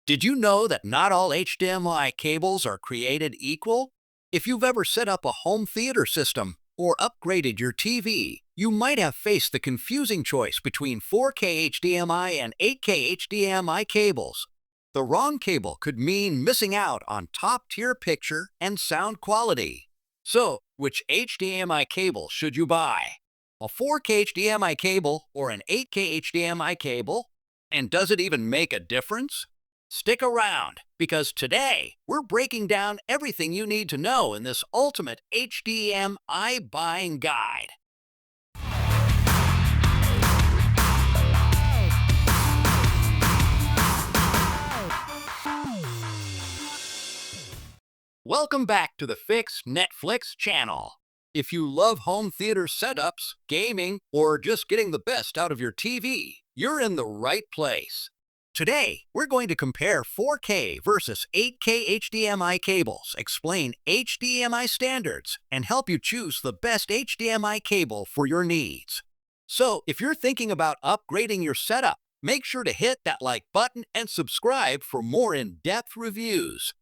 Did you know that not all HDMI cables are created equal? If you've ever set up a home theater system or upgraded your TV, you might have faced the confusing choice between 4K HDMI and 8K HDMI cables. The wrong cable could mean missing out on top-tier picture and sound quality. So, which HDMI cable should you buy? A 4K HDMI cable or an 8K HDMI cable? And does it even make a difference? Stick around, because today we're breaking down everything you need to know in this ultimate HDMI buying guide. Welcome back to the Fix Netflix channel. If you love home theater setups, gaming, or just getting the best out of your TV, you're in the right place. Today, we're going to compare 4K versus 8K HDMI cables, explain HDMI standards, and help you choose the best HDMI cable for your needs. So, if you're thinking about upgrading your setup, make sure to hit that like button and subscribe for more in-depth reviews.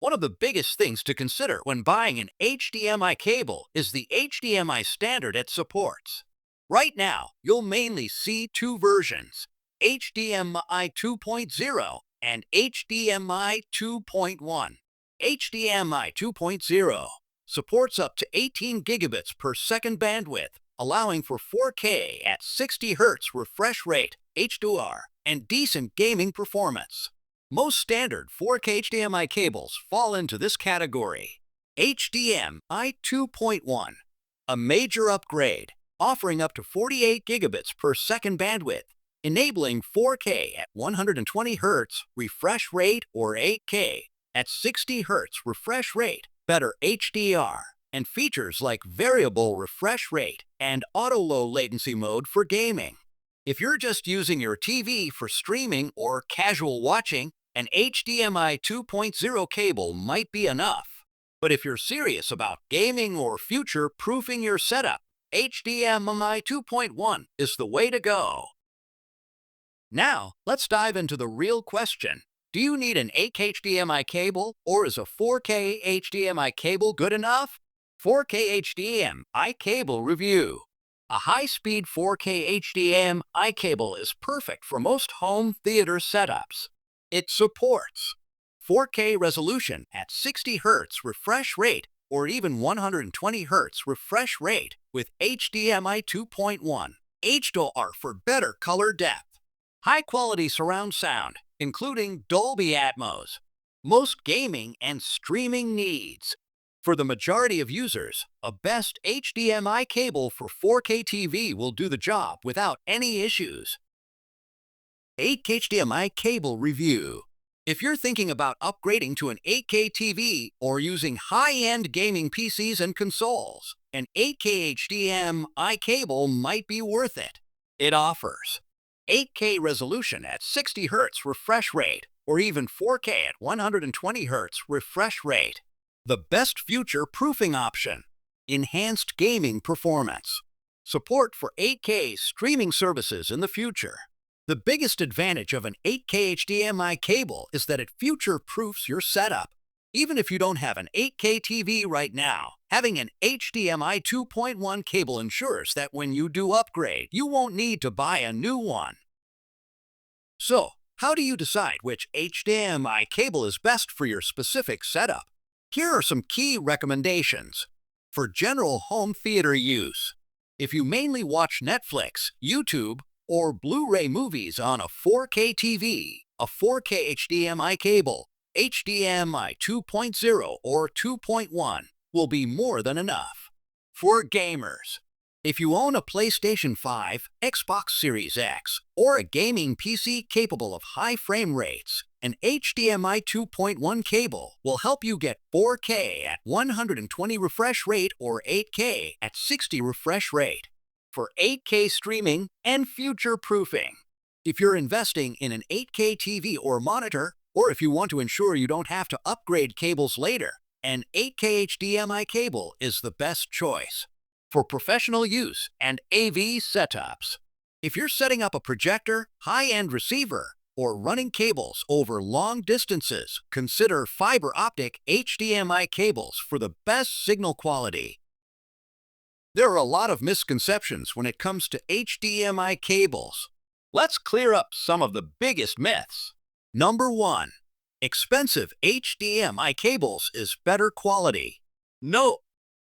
One of the biggest things to consider when buying an HDMI cable is the HDMI standard it supports. Right now, you'll mainly see two versions: HDMI 2.0 and HDMI 2.1. HDMI 2.0 supports up to 18 gigabits per second bandwidth, allowing for 4K at 60 Hz refresh rate, H2R, and decent gaming performance. Most standard 4K HDMI cables fall into this category. HDMI 2.1, a major upgrade, offering up to 48 gigabits per second bandwidth, enabling 4K at 120 Hz refresh rate or 8K at 60 Hz refresh rate, better HDR, and features like variable refresh rate and auto low latency mode for gaming. If you're just using your TV for streaming or casual watching, an HDMI 2.0 cable might be enough. But if you're serious about gaming or future-proofing your setup, HDMI 2.1 is the way to go. Now, let's dive into the real question. Do you need an 8K HDMI cable, or is a 4K HDMI cable good enough? 4K HDMI cable review. A high-speed 4K HDMI cable is perfect for most home theater setups. It supports 4K resolution at 60 Hz refresh rate or even 120 Hz refresh rate with HDMI 2.1, HDR for better color depth, high-quality surround sound, including Dolby Atmos, most gaming and streaming needs. For the majority of users, a best HDMI cable for 4K TV will do the job without any issues. 8K HDMI cable review. If you're thinking about upgrading to an 8K TV or using high-end gaming PCs and consoles, an 8K HDMI cable might be worth it. It offers 8K resolution at 60 Hz refresh rate or even 4K at 120 Hz refresh rate. The best future-proofing option. Enhanced gaming performance. Support for 8K streaming services in the future. The biggest advantage of an 8K HDMI cable is that it future-proofs your setup. Even if you don't have an 8K TV right now, having an HDMI 2.1 cable ensures that when you do upgrade, you won't need to buy a new one. So, how do you decide which HDMI cable is best for your specific setup? Here are some key recommendations. For general home theater use, if you mainly watch Netflix, YouTube, or Blu-ray movies on a 4K TV, a 4K HDMI cable, HDMI 2.0 or 2.1 will be more than enough. For gamers, if you own a PlayStation 5, Xbox Series X, or a gaming PC capable of high frame rates, an HDMI 2.1 cable will help you get 4K at 120 refresh rate or 8K at 60 refresh rate. For 8K streaming and future-proofing. If you're investing in an 8K TV or monitor, or if you want to ensure you don't have to upgrade cables later, an 8K HDMI cable is the best choice. For professional use and AV setups. If you're setting up a projector, high-end receiver, or running cables over long distances, consider fiber optic HDMI cables for the best signal quality. There are a lot of misconceptions when it comes to HDMI cables. Let's clear up some of the biggest myths. Number 1. Expensive HDMI cables is better quality. No,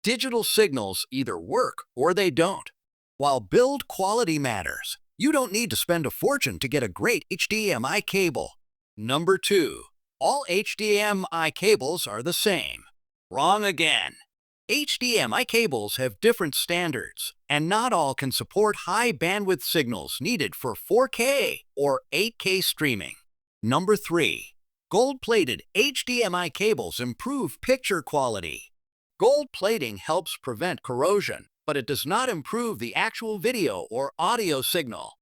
digital signals either work or they don't. While build quality matters, you don't need to spend a fortune to get a great HDMI cable. Number 2. All HDMI cables are the same. Wrong again. HDMI cables have different standards, and not all can support high bandwidth signals needed for 4K or 8K streaming. Number 3. Gold-plated HDMI cables improve picture quality. Gold plating helps prevent corrosion, but it does not improve the actual video or audio signal.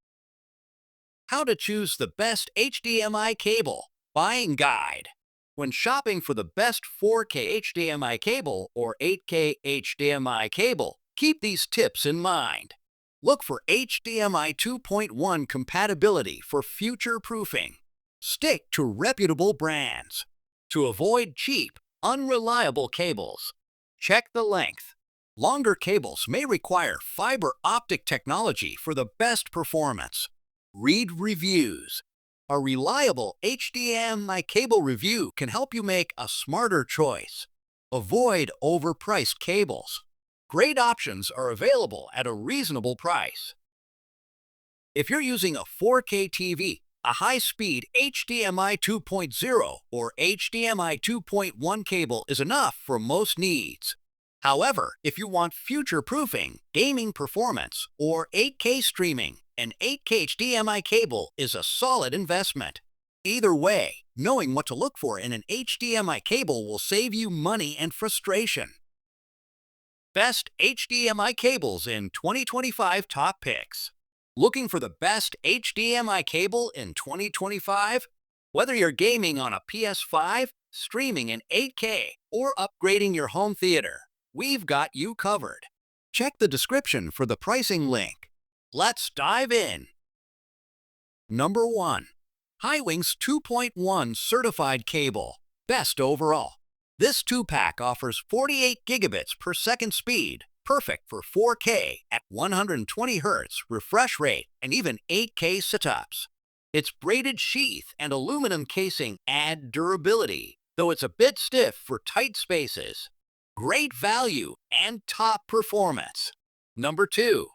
How to choose the best HDMI cable. Buying guide. When shopping for the best 4K HDMI cable or 8K HDMI cable, keep these tips in mind. Look for HDMI 2.1 compatibility for future proofing. Stick to reputable brands. To avoid cheap, unreliable cables, check the length. Longer cables may require fiber optic technology for the best performance. Read reviews. A reliable HDMI cable review can help you make a smarter choice. Avoid overpriced cables. Great options are available at a reasonable price. If you're using a 4K TV, a high-speed HDMI 2.0 or HDMI 2.1 cable is enough for most needs. However, if you want future-proofing, gaming performance, or 8K streaming, an 8K HDMI cable is a solid investment. Either way, knowing what to look for in an HDMI cable will save you money and frustration. Best HDMI cables in 2025 top picks. Looking for the best HDMI cable in 2025? Whether you're gaming on a PS5, streaming in 8K, or upgrading your home theater, we've got you covered. Check the description for the pricing link. Let's dive in. Number 1. Highwings 2.1 Certified Cable. Best overall. This 2-pack offers 48 gigabits per second speed, perfect for 4K at 120 Hz refresh rate and even 8K setups. Its braided sheath and aluminum casing add durability, though it's a bit stiff for tight spaces. Great value and top performance. Number 2.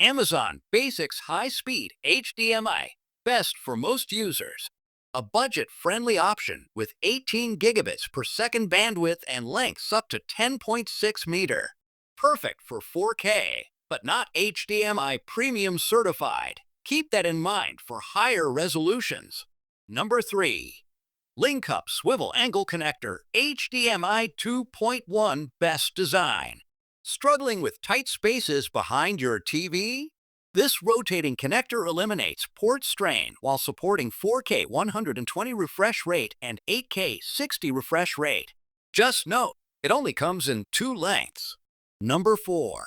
Amazon Basics High-Speed HDMI. Best for most users. A budget-friendly option with 18 gigabits per second bandwidth and lengths up to 10.6 meter. Perfect for 4K, but not HDMI Premium certified. Keep that in mind for higher resolutions. Number 3. LinkUp Swivel Angle Connector HDMI 2.1 Best Design. Struggling with tight spaces behind your TV? This rotating connector eliminates port strain while supporting 4K 120 refresh rate and 8K 60 refresh rate. Just note, it only comes in 2 lengths. Number 4.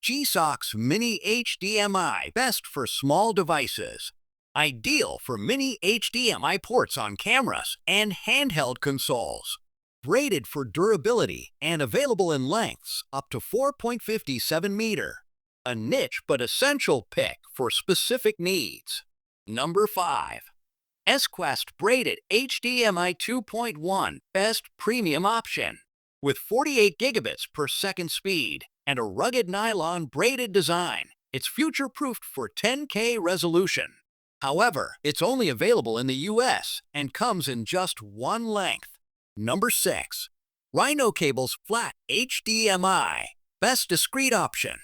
G-SOX Mini HDMI. Best for small devices. Ideal for mini HDMI ports on cameras and handheld consoles. Braided for durability and available in lengths up to 4.57 meter. A niche but essential pick for specific needs. Number 5. S-Quest Braided HDMI 2.1 Best Premium Option. With 48 gigabits per second speed and a rugged nylon braided design, it's future-proofed for 10K resolution. However, it's only available in the US and comes in just 1 length. Number 6. Rhinocables Flat HDMI. Best discrete option.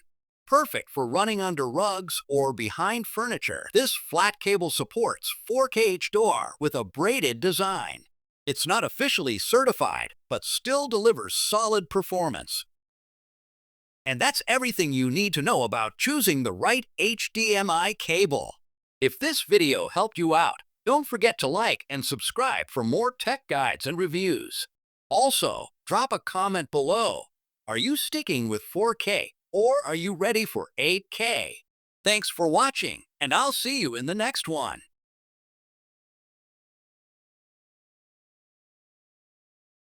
Perfect for running under rugs or behind furniture. This flat cable supports 4K HDR with a braided design. It's not officially certified, but still delivers solid performance. And that's everything you need to know about choosing the right HDMI cable. If this video helped you out, don't forget to like and subscribe for more tech guides and reviews. Also, drop a comment below. Are you sticking with 4K or are you ready for 8K? Thanks for watching, and I'll see you in the next one.